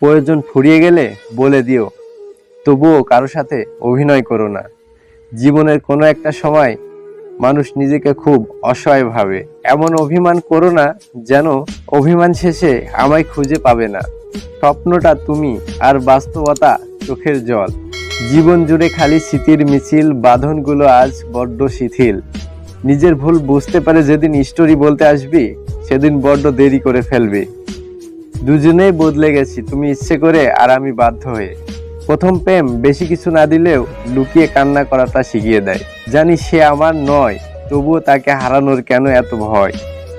প্রয়োজন ফুরিয়ে গেলে বলে দিও, তবুও কারো সাথে অভিনয় করো না। জীবনের কোনো একটা সময় মানুষ নিজেকে খুব অসহায় ভাবে। এমন অভিমান করো না যেন অভিমান শেষে আমায় খুঁজে পাবে না। স্বপ্নটা তুমি আর বাস্তবতা চোখের জল। জীবন জুড়ে খালি স্মৃতির মিছিল, বাঁধনগুলো আজ বড্ড শিথিল। নিজের ভুল বুঝতে পারে যেদিন স্টোরি বলতে আসবি, সেদিন বড্ড দেরি করে ফেলবি। দুজনেই বদলে গেছি, তুমি ইচ্ছে করে আর আমি বাধ্য হয়ে। প্রথম প্রেম বেশি কিছু না দিলেও লুকিয়ে কান্না করাটা শিখিয়ে দেয়। জানি সে আমার নয়, তবুও তাকে হারানোর কেন এত ভয়।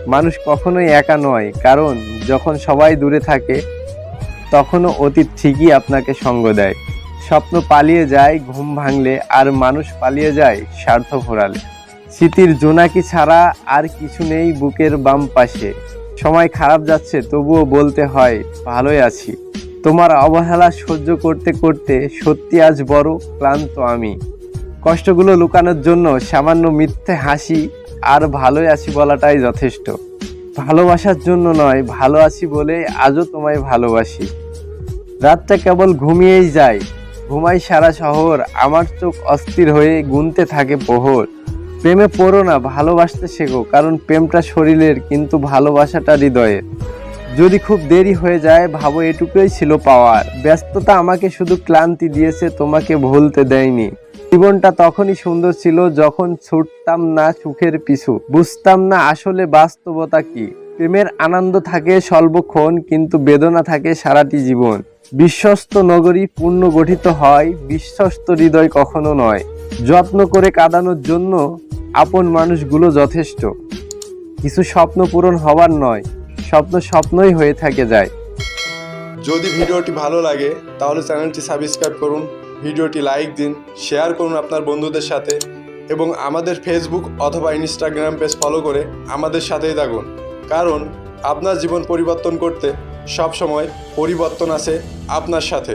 মানুষ কখনোই একা নয়, কারণ যখন সবাই দূরে থাকে তখনও অতীত ঠিকই আপনাকে সঙ্গ দেয়। স্বপ্ন পালিয়ে যায় ঘুম ভাঙলে, আর মানুষ পালিয়ে যায় স্বার্থ ফোরালে। স্মৃতির জোনাকি ছাড়া আর কিছু নেই বুকের বাম পাশে। সময় খারাপ যাচ্ছে, তবুও বলতে হয় ভালোই আছি। তোমার অবহেলা সহ্য করতে করতে সত্যি আজ বড় ক্লান্ত আমি। কষ্টগুলো লুকানোর জন্য সামান্য মিথ্যে হাসি, আর ভালোই আছি বলাটাই যথেষ্ট। ভালোবাসার জন্য নয়, ভালো আছি বলে আজও তোমায় ভালোবাসি। রাতটা কেবল ঘুমিয়েই যায়, ঘুমাই সারা শহর। আমার চোখ অস্থির হয়ে গুনতে থাকে প্রহর। প্রেমে পড়ো না, ভালোবাসতে শেখো, কারণ প্রেমটা শরীরের কিন্তু ভালোবাসাটা হৃদয়ের। যদি খুব দেরি হয়ে যায় ভাবো এটুকুই ছিল পাওয়ার। ব্যস্ততা আমাকে শুধু ক্লান্তি দিয়েছে, তোমাকে ভুলতে দেয়নি। জীবনটা তখনই সুন্দর ছিল যখন ছুটতাম না সুখের পিছু, বুঝতাম না আসলে বাস্তবতা কি। প্রেমের আনন্দ থাকে স্বল্পক্ষণ, কিন্তু বেদনা থাকে সারাটি জীবন। বিশ্বস্ত নগরী পূর্ণ গঠিত হয়, বিশ্বস্ত হৃদয় কখনো নয়। যত্ন করে কাঁদানোর জন্য আপন মানুষগুলো যথেষ্ট। কিছু স্বপ্ন পূরণ হবার নয়, স্বপ্ন স্বপ্নই হয়ে থেকে যায়। যদি ভিডিওটি ভালো লাগে তাহলে চ্যানেলটি সাবস্ক্রাইব করুন, ভিডিওটি লাইক দিন, শেয়ার করুন আপনার বন্ধুদের সাথে, এবং আমাদের ফেসবুক অথবা ইনস্টাগ্রাম পেজ ফলো করে আমাদের সাথেই থাকুন। কারণ আপনার জীবন পরিবর্তন করতে সব সময় পরিবর্তন আছে আপনার সাথে।